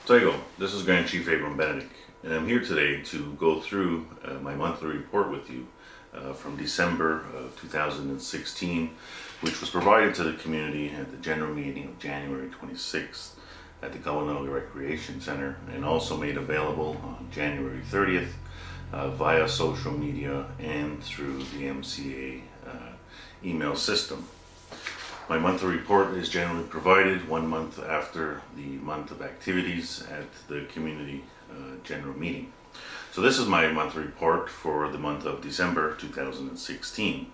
So you go. This is Grand Chief Abram Benedict, and I'm here today to go through my monthly report with you from December of 2016, which was provided to the community at the general meeting of January 26th at the Gulinaga Recreation Center, and also made available on January 30th via social media and through the MCA email system. My monthly report is generally provided 1 month after the month of activities at the community general meeting. So this is my monthly report for the month of December 2016.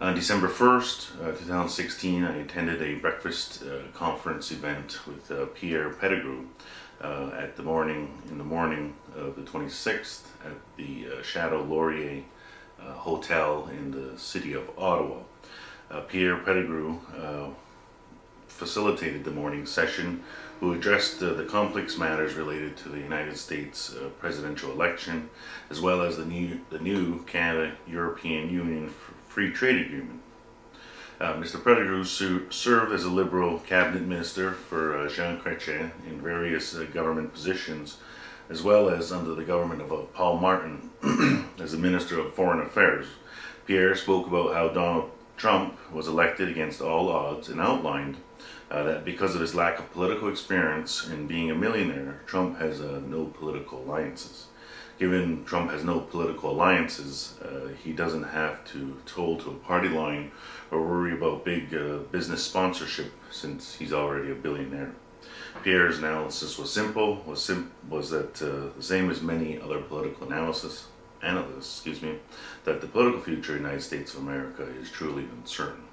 On December 1st, 2016, I attended a breakfast conference event with Pierre Pettigrew in the morning of the 26th at the Chateau Laurier Hotel in the city of Ottawa. Pierre Pettigrew facilitated the morning session, who addressed the complex matters related to the United States presidential election, as well as the new Canada-European Union Free Trade Agreement. Mr. Pettigrew served as a Liberal cabinet minister for Jean Chrétien in various government positions, as well as under the government of Paul Martin as the Minister of Foreign Affairs. Pierre spoke about how Donald Trump was elected against all odds and outlined that because of his lack of political experience in being a millionaire, Trump has no political alliances. Given Trump has no political alliances, he doesn't have to toll to a party line or worry about big business sponsorship since he's already a billionaire. Pierre's analysis was simple, was that the same as many other political analysts, that the political future of the United States of America is truly uncertain.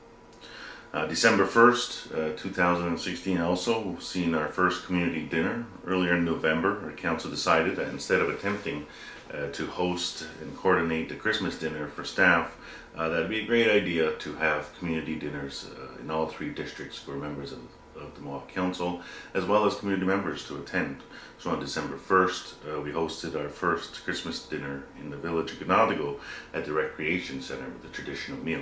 December 1st, 2016 also seen our first community dinner. Earlier in November, our council decided that instead of attempting to host and coordinate the Christmas dinner for staff, that would be a great idea to have community dinners in all three districts for members of the Mohawk Council, as well as community members to attend. So on December 1st, we hosted our first Christmas dinner in the village of Ganadigo at the Recreation Center with a traditional meal.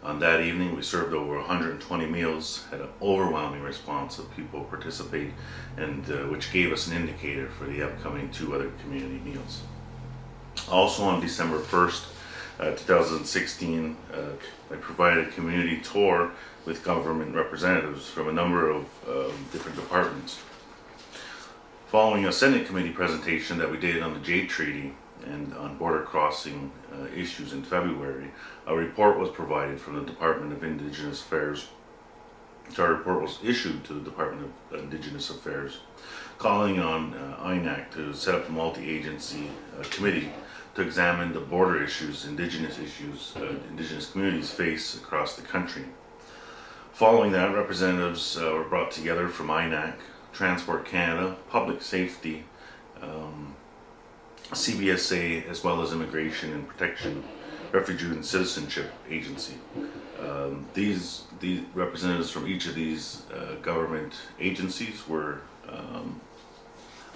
On that evening, we served over 120 meals, had an overwhelming response of people participate, and which gave us an indicator for the upcoming 2 other community meals. Also on December 1st, 2016, I provided a community tour with government representatives from a number of different departments. Following a Senate committee presentation that we did on the Jade Treaty and on border crossing issues in February, a report was provided from the Department of Indigenous Affairs. Our report was issued to the Department of Indigenous Affairs, calling on INAC to set up a multi-agency committee to examine the border issues Indigenous communities face across the country. Following that, representatives were brought together from INAC, Transport Canada, Public Safety, CBSA, as well as Immigration and Protection, Refugee and Citizenship Agency. These representatives from each of these government agencies were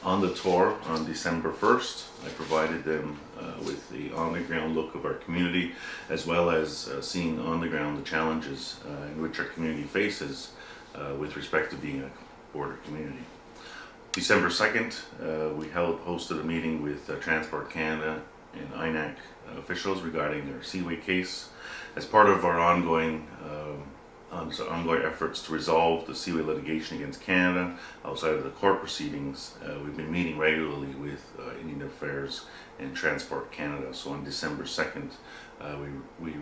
on the tour on December 1st. I provided them with the on-the-ground look of our community, as well as seeing on the ground the challenges in which our community faces with respect to being a border community. December 2nd, we hosted a meeting with Transport Canada and INAC officials regarding their Seaway case. As part of our ongoing efforts to resolve the Seaway litigation against Canada outside of the court proceedings, we've been meeting regularly with Indian Affairs and Transport Canada. So on December 2nd, we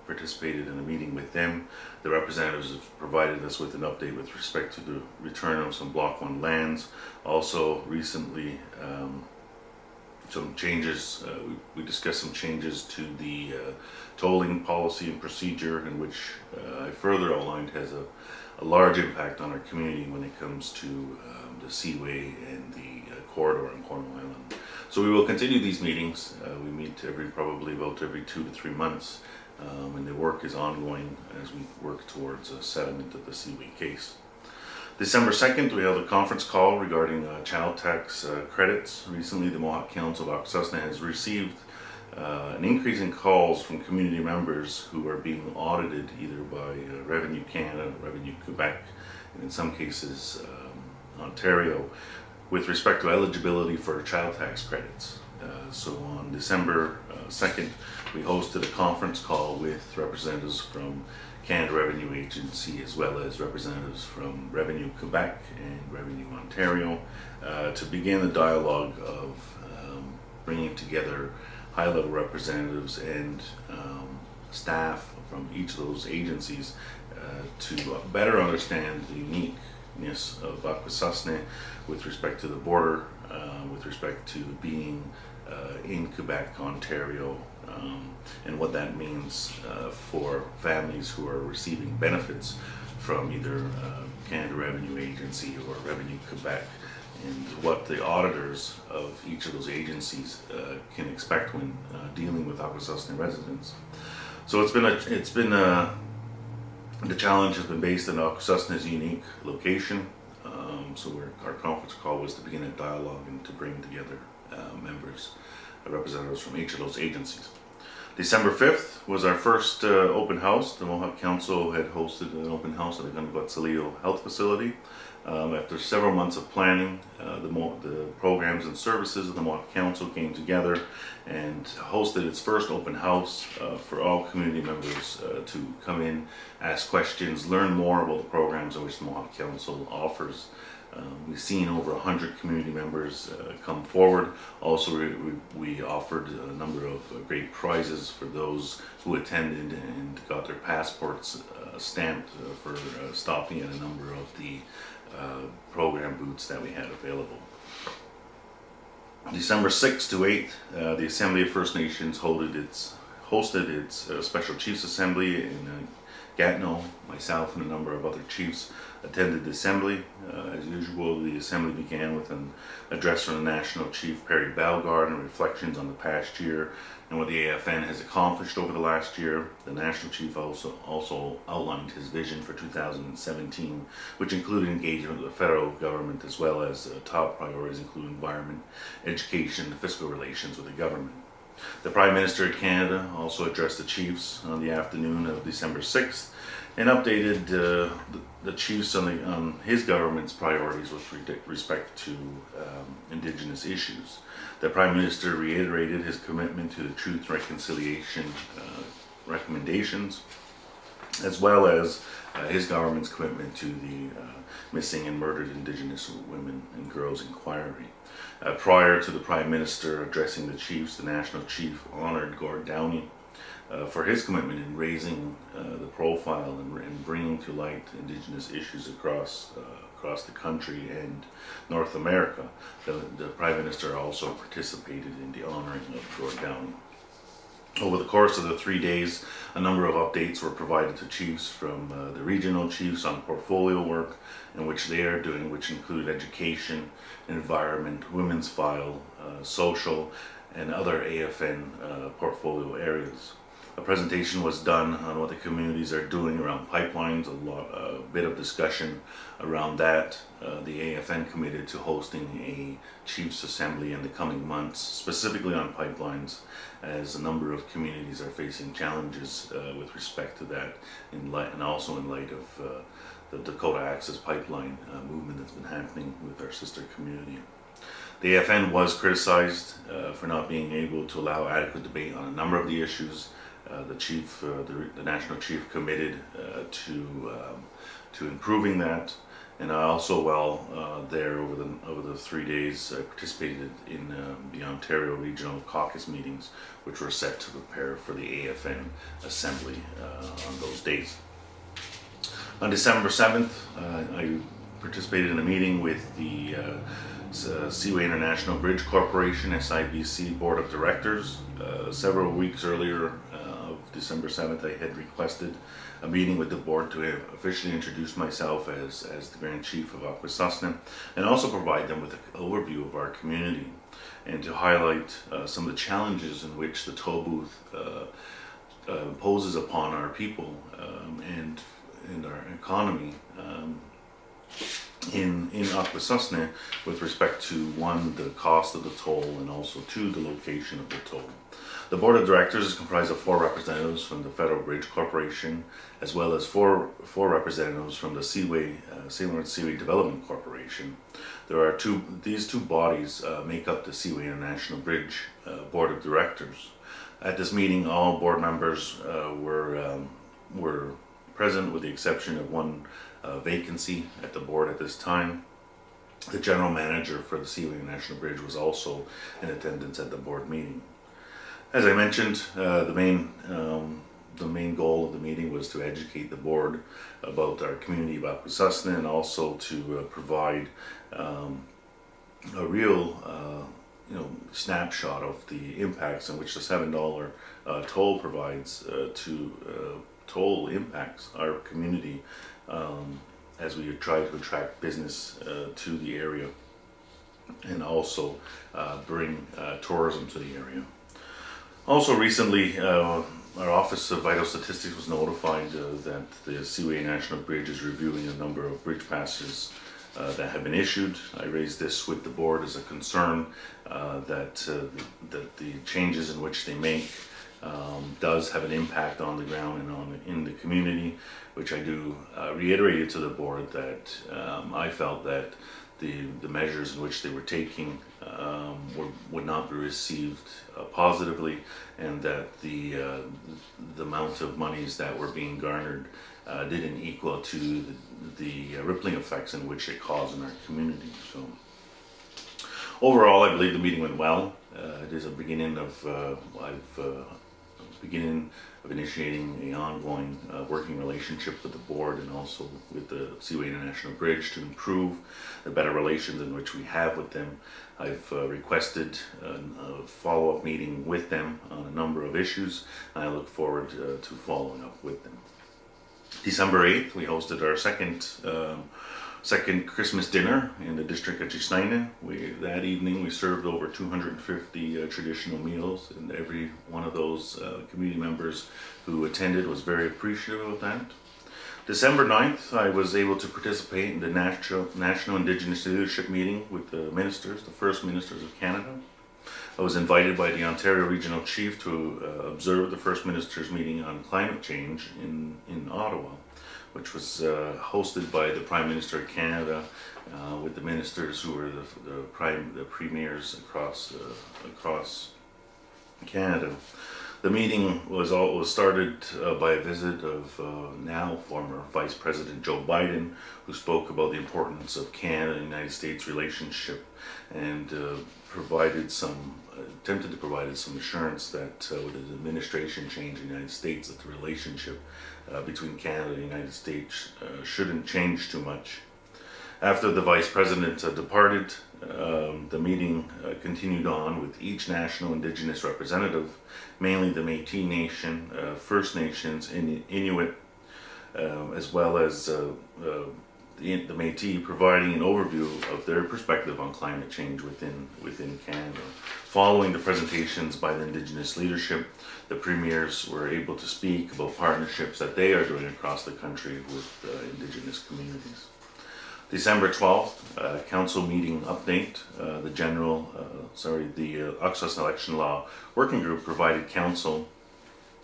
participated in a meeting with them. The representatives have provided us with an update with respect to the return of some Block 1 lands. Also recently, some changes, we discussed some changes to the tolling policy and procedure, in which I further outlined has a large impact on our community when it comes to the Seaway and the corridor in Cornwall Island. So we will continue these meetings. We meet probably about every 2 to 3 months, and the work is ongoing as we work towards a settlement of the Seaway case. December 2nd, we held a conference call regarding child tax credits. Recently, the Mohawk Council of Akwesasne has received an increase in calls from community members who are being audited either by Revenue Canada, Revenue Quebec, and in some cases Ontario, with respect to eligibility for child tax credits. So on December 2nd, we hosted a conference call with representatives from Canada Revenue Agency as well as representatives from Revenue Quebec and Revenue Ontario to begin the dialogue of bringing together high-level representatives and staff from each of those agencies to better understand the uniqueness of Akwesasne with respect to the border, with respect to being in Quebec, Ontario, and what that means for families who are receiving benefits from either Canada Revenue Agency or Revenue Quebec, and what the auditors of each of those agencies can expect when dealing with Akwesasne residents. So the challenge has been based on Akwesasne's unique location. So our conference call was to begin a dialogue and to bring together representatives from each of those agencies. December 5th was our first open house. The Mohawk Council had hosted an open house at the Gunawatsaleo Health Facility. After several months of planning, the programs and services of the Mohawk Council came together and hosted its first open house for all community members to come in, ask questions, learn more about the programs in which the Mohawk Council offers. We've seen over 100 community members come forward. Also, we offered a number of great prizes for those who attended and got their passports stamped for stopping at a number of the program booths that we had available. December 6th to 8th, the Assembly of First Nations hosted its Special Chiefs Assembly in Gatineau. Myself and a number of other chiefs attended the assembly. As usual, the assembly began with an address from the National Chief Perry Bellegarde and reflections on the past year and what the AFN has accomplished over the last year. The National Chief also outlined his vision for 2017, which included engagement with the federal government as well as top priorities including environment, education, and fiscal relations with the government. The Prime Minister of Canada also addressed the chiefs on the afternoon of December 6th and updated the chiefs on his government's priorities with respect to Indigenous issues. The Prime Minister reiterated his commitment to the Truth and Reconciliation recommendations, as well as his government's commitment to the Missing and Murdered Indigenous Women and Girls Inquiry. Prior to the Prime Minister addressing the chiefs, the National Chief honored Gord Downey for his commitment in raising the profile and bringing to light Indigenous issues across the country and North America. The Prime Minister also participated in the honoring of Gord Downey. Over the course of the 3 days, a number of updates were provided to chiefs from the regional chiefs on portfolio work in which they are doing, which include education, environment, women's file, social, and other AFN portfolio areas. A presentation was done on what the communities are doing around pipelines, a bit of discussion around that. The AFN committed to hosting a Chiefs Assembly in the coming months, specifically on pipelines, as a number of communities are facing challenges with respect to that, and also in light of the Dakota Access Pipeline movement that's been happening with our sister community. The AFN was criticized for not being able to allow adequate debate on a number of the issues. The National Chief committed to improving that, and I also, there over the 3 days, I participated in the Ontario Regional Caucus meetings, which were set to prepare for the AFN Assembly on those days. On December 7th, I participated in a meeting with the Seaway International Bridge Corporation, SIBC Board of Directors. Several weeks earlier, of December 7th, I had requested a meeting with the board to officially introduce myself as the Grand Chief of Akwesasne and also provide them with an overview of our community and to highlight some of the challenges in which the toll booth poses upon our people and our economy. in Akwesasne with respect to, one, the cost of the toll, and also two, the location of the toll. The board of directors is comprised of 4 representatives from the Federal Bridge Corporation, as well as four representatives from the St. Lawrence Seaway Development Corporation. These two bodies make up the Seaway International Bridge board of directors. At this meeting, all board members were present, with the exception of one vacancy at the board at this time. The general manager for the Seaway International Bridge was also in attendance at the board meeting. As I mentioned, the main goal of the meeting was to educate the board about our community of Akwesasne, and also to provide a real snapshot of the impacts in which the $7 toll provides toll impacts our community as we try to attract business to the area, and also bring tourism to the area. Also recently, our Office of Vital Statistics was notified that the Seaway National Bridge is reviewing a number of bridge passes that have been issued. I raised this with the board as a concern that the changes in which they make does have an impact on the ground and in the community, which I do reiterate to the board that I felt that the measures in which they were taking would not be received positively, and that the amount of monies that were being garnered didn't equal to the rippling effects in which it caused in our community. So overall, I believe the meeting went well. It is a beginning of initiating an ongoing working relationship with the board, and also with the Seaway International Bridge, to improve the better relations in which we have with them. I've requested a follow-up meeting with them on a number of issues, and I look forward to following up with them. December 8th, we hosted our second Christmas dinner in the district of Chisnaina. That evening we served over 250 traditional meals, and every one of those community members who attended was very appreciative of that. December 9th, I was able to participate in the National Indigenous Leadership meeting with the ministers, the First Ministers of Canada. I was invited by the Ontario Regional Chief to observe the First Ministers meeting on climate change in Ottawa, which was hosted by the Prime Minister of Canada with the ministers who were the premiers across Canada. The meeting was started by a visit of now former Vice President Joe Biden, who spoke about the importance of Canada and the United States relationship, and attempted to provide some assurance that with the administration change in the United States, that the relationship between Canada and the United States shouldn't change too much. After the Vice President departed, the meeting continued on with each national Indigenous representative, mainly the Métis Nation, First Nations, Inuit, as well as the Métis, providing an overview of their perspective on climate change within Canada. Following the presentations by the Indigenous leadership, the premiers were able to speak about partnerships that they are doing across the country with Indigenous communities. December 12th, council meeting update. The Akwesasne Election Law Working Group provided council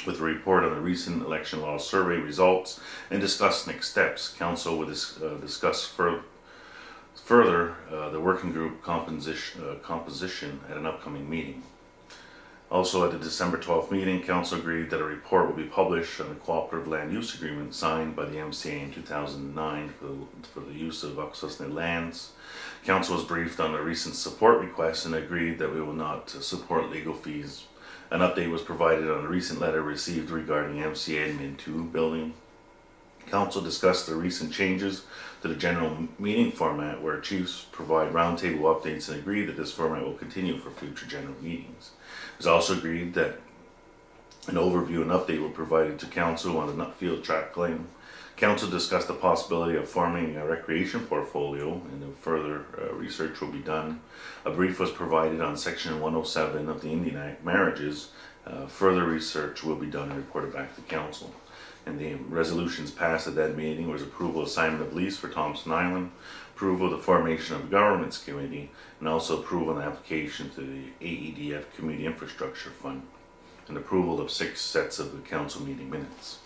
with a report on the recent election law survey results and discussed next steps. Council will discuss further the working group composition at an upcoming meeting. Also, at the December 12th meeting, Council agreed that a report will be published on the Cooperative Land Use Agreement signed by the MCA in 2009 for the use of Akwesasne lands. Council was briefed on a recent support request and agreed that we will not support legal fees. An update was provided on a recent letter received regarding MCA Admin 2 building. Council discussed the recent changes to the general meeting format, where chiefs provide roundtable updates, and agreed that this format will continue for future general meetings. It was also agreed that an overview and update were provided to Council on the Nutfield tract claim. Council discussed the possibility of forming a recreation portfolio, and further research will be done. A brief was provided on Section 107 of the Indian Act, marriages. Further research will be done and reported back to Council. And the resolutions passed at that meeting was approval of assignment of lease for Thompson Island, approval of the formation of a governments committee, and also approval of an application to the AEDF Community Infrastructure Fund, and approval of 6 sets of the council meeting minutes.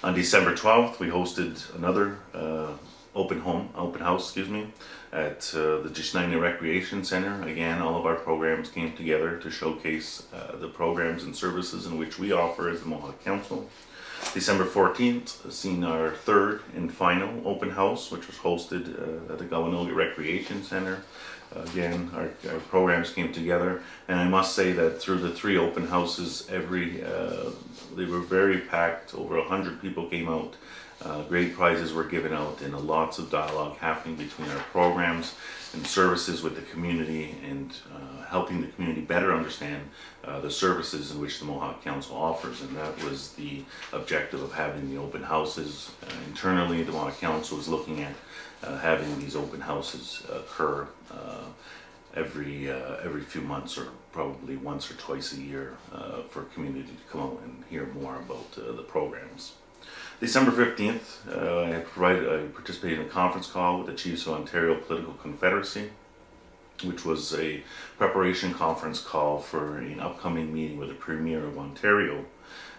On December 12th, we hosted another open house, at the Gishnina Recreation Center. Again, all of our programs came together to showcase the programs and services in which we offer as the Mohawk Council. December 14th, seen our third and final open house, which was hosted at the Gawanoga Recreation Center. Again, our programs came together, and I must say that through the 3 open houses, they were very packed. Over 100 people came out. Great prizes were given out, and lots of dialogue happening between our programs and services with the community, and helping the community better understand the services in which the Mohawk Council offers. And that was the objective of having the open houses. Internally, the Mohawk Council is looking at having these open houses occur every few months, or probably once or twice a year, for community to come out and hear more about the programs. December 15th, I participated in a conference call with the Chiefs of Ontario Political Confederacy, which was a preparation conference call for an upcoming meeting with the Premier of Ontario.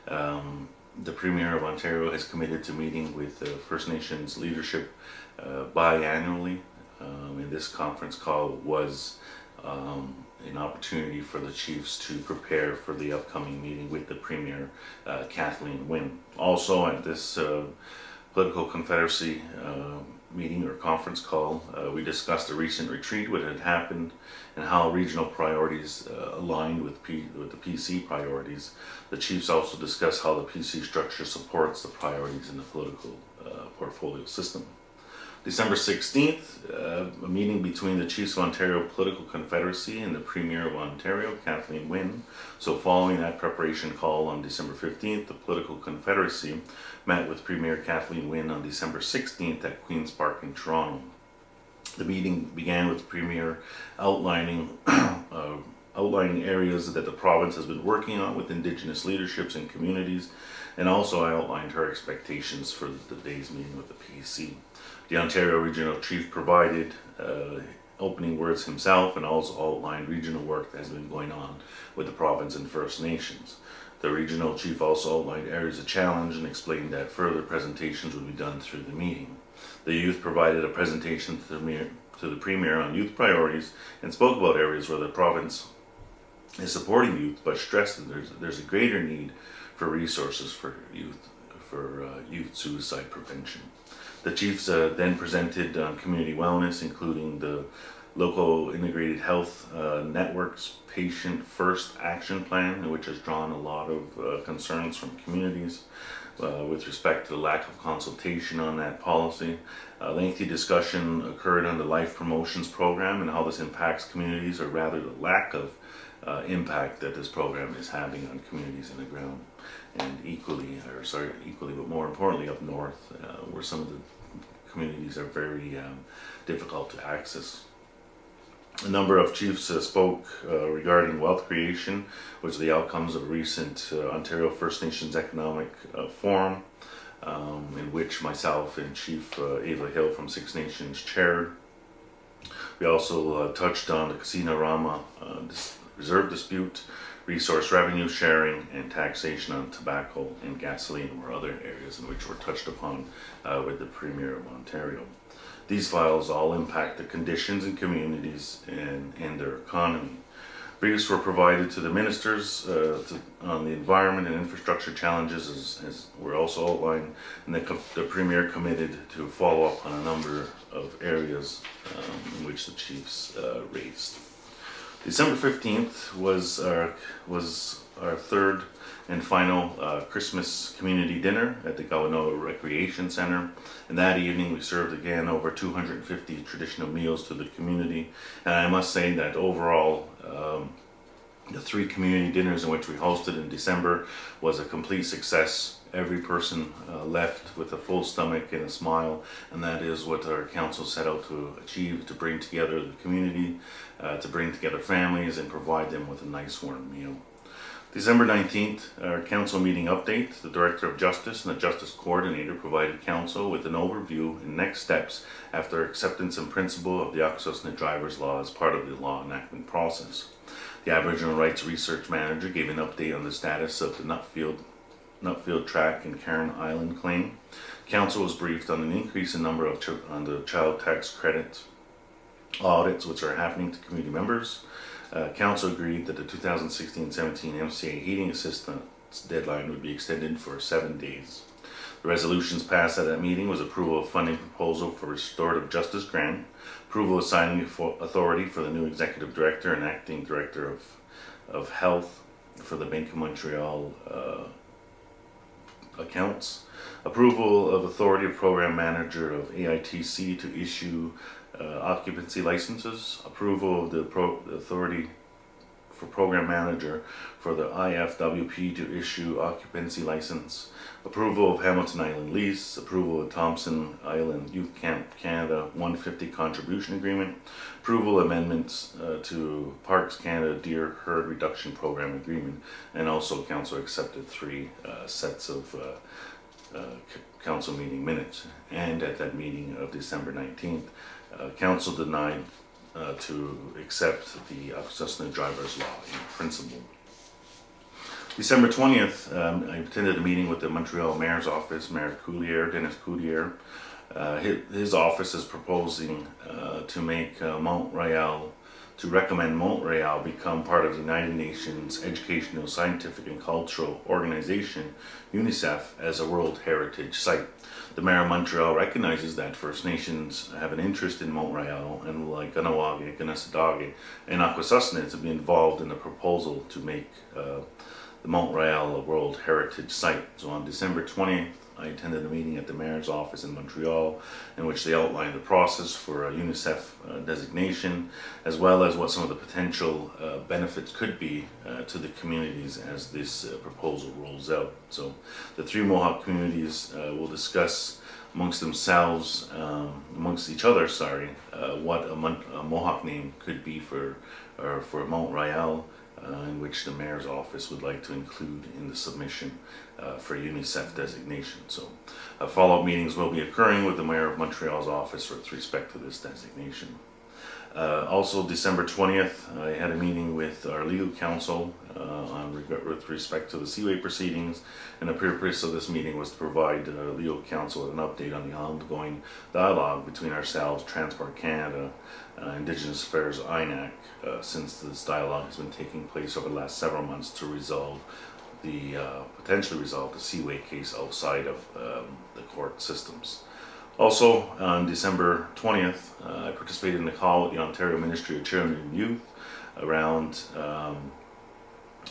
The Premier of Ontario has committed to meeting with First Nations leadership biannually, and this conference call was an opportunity for the Chiefs to prepare for the upcoming meeting with the Premier, Kathleen Wynne. Also at this Political Confederacy meeting or conference call, we discussed a recent retreat, what had happened, and how regional priorities aligned with the PC priorities. The Chiefs also discussed how the PC structure supports the priorities in the political portfolio system. December 16th, a meeting between the Chiefs of Ontario Political Confederacy and the Premier of Ontario, Kathleen Wynne. So following that preparation call on December 15th, the Political Confederacy met with Premier Kathleen Wynne on December 16th at Queen's Park in Toronto. The meeting began with the Premier outlining areas that the province has been working on with Indigenous leaderships and communities, and also outlined her expectations for the day's meeting with the PC. The Ontario Regional Chief provided opening words himself, and also outlined regional work that has been going on with the province and First Nations. The Regional Chief also outlined areas of challenge and explained that further presentations would be done through the meeting. The youth provided a presentation to the Premier on youth priorities and spoke about areas where the province is supporting youth, but stressed that there's a greater need for resources for youth suicide prevention. The Chiefs then presented on community wellness, including the local integrated health network's Patient First Action Plan, which has drawn a lot of concerns from communities with respect to the lack of consultation on that policy. A lengthy discussion occurred on the Life Promotions Program and how this impacts communities, or rather the lack of impact that this program is having on communities in the ground. And equally, but more importantly up north, where some of the communities are very difficult to access. A number of chiefs spoke regarding wealth creation, which are the outcomes of a recent Ontario First Nations Economic Forum, in which myself and Chief Ava Hill from Six Nations chaired. We also touched on the Casino Rama reserve dispute, resource revenue sharing, and taxation on tobacco and gasoline were other areas in which were touched upon with the Premier of Ontario. These files all impact the conditions in communities and their economy. Briefs were provided to the ministers on the environment and infrastructure challenges, as were also outlined, and the Premier committed to follow up on a number of areas in which the chiefs raised. December 15th was our third and final Christmas community dinner at the Gawanoga Recreation Center. And that evening we served again over 250 traditional meals to the community. And I must say that overall, the 3 community dinners in which we hosted in December was a complete success. Every person left with a full stomach and a smile, and that is what our council set out to achieve, to bring together the community, to bring together families and provide them with a nice warm meal. December 19th, our council meeting update. The Director of Justice and the Justice Coordinator provided council with an overview and next steps after acceptance in principle of the Akwesasne Driver's Law as part of the law enactment process. The Aboriginal Rights Research Manager gave an update on the status of the Nutfield Track and Cairn Island claim. Council was briefed on an increase in number of on the child tax credit audits which are happening to community members. Council agreed that the 2016-17 MCA heating assistance deadline would be extended for 7 days. The resolutions passed at that meeting was approval of funding proposal for restorative justice grant, approval of signing authority for the new executive director and acting director of health for the Bank of Montreal accounts, approval of authority of program manager of AITC to issue occupancy licenses, approval of the authority for program manager for the IFWP to issue occupancy license, approval of Hamilton Island lease, approval of Thompson Island Youth Camp Canada 150 contribution agreement, approval amendments to Parks Canada Deer Herd Reduction Program agreement, and also council accepted 3 sets of council meeting minutes. And at that meeting of December 19th, council denied to accept the Akwesasne Driver's Law in principle. December 20th, I attended a meeting with the Montreal Mayor's Office, Mayor Coulier, Dennis Coulier. His office is proposing to recommend Montreal become part of the United Nations Educational, Scientific and Cultural Organization, UNICEF, as a World Heritage Site. The Mayor of Montreal recognizes that First Nations have an interest in Montreal and like Ganawagi, Ganassadagi, and Akwesasne to be involved in the proposal to make the Montreal a World Heritage Site. So on December 20th, I attended a meeting at the Mayor's office in Montreal in which they outlined the process for a UNICEF designation, as well as what some of the potential benefits could be to the communities as this proposal rolls out. So the 3 Mohawk communities will discuss amongst each other, what a Mohawk name could be for Montreal, in which the Mayor's office would like to include in the submission for UNICEF designation. So follow-up meetings will be occurring with the Mayor of Montreal's office with respect to this designation. Also December 20th, I had a meeting with our legal counsel with respect to the Seaway proceedings, and the purpose of this meeting was to provide legal counsel with an update on the ongoing dialogue between ourselves, Transport Canada, Indigenous Affairs INAC, since this dialogue has been taking place over the last several months to potentially resolve the Seaway case outside of the court systems. Also, on December 20th, I participated in a call with the Ontario Ministry of Children and Youth around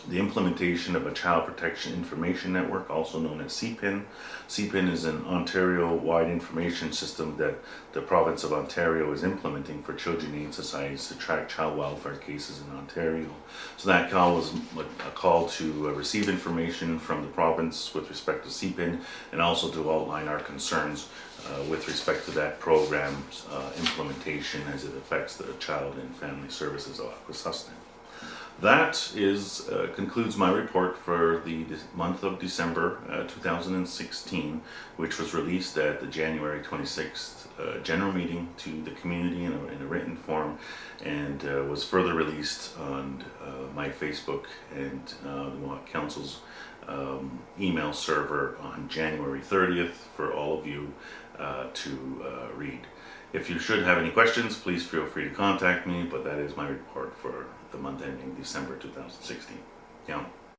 the implementation of a Child Protection Information Network, also known as CPIN. CPIN is an Ontario-wide information system that the province of Ontario is implementing for children aid societies to track child welfare cases in Ontario. So that call was a call to receive information from the province with respect to CPIN, and also to outline our concerns with respect to that program's implementation as it affects the Child and Family Services of Akwesasne. That concludes my report for the month of December 2016, which was released at the January 26th general meeting to the community in a written form, and was further released on my Facebook and the Mohawk Council's email server on January 30th for all of you to read. If you should have any questions, please feel free to contact me, but that is my report for the month ending December 2016. Yeah.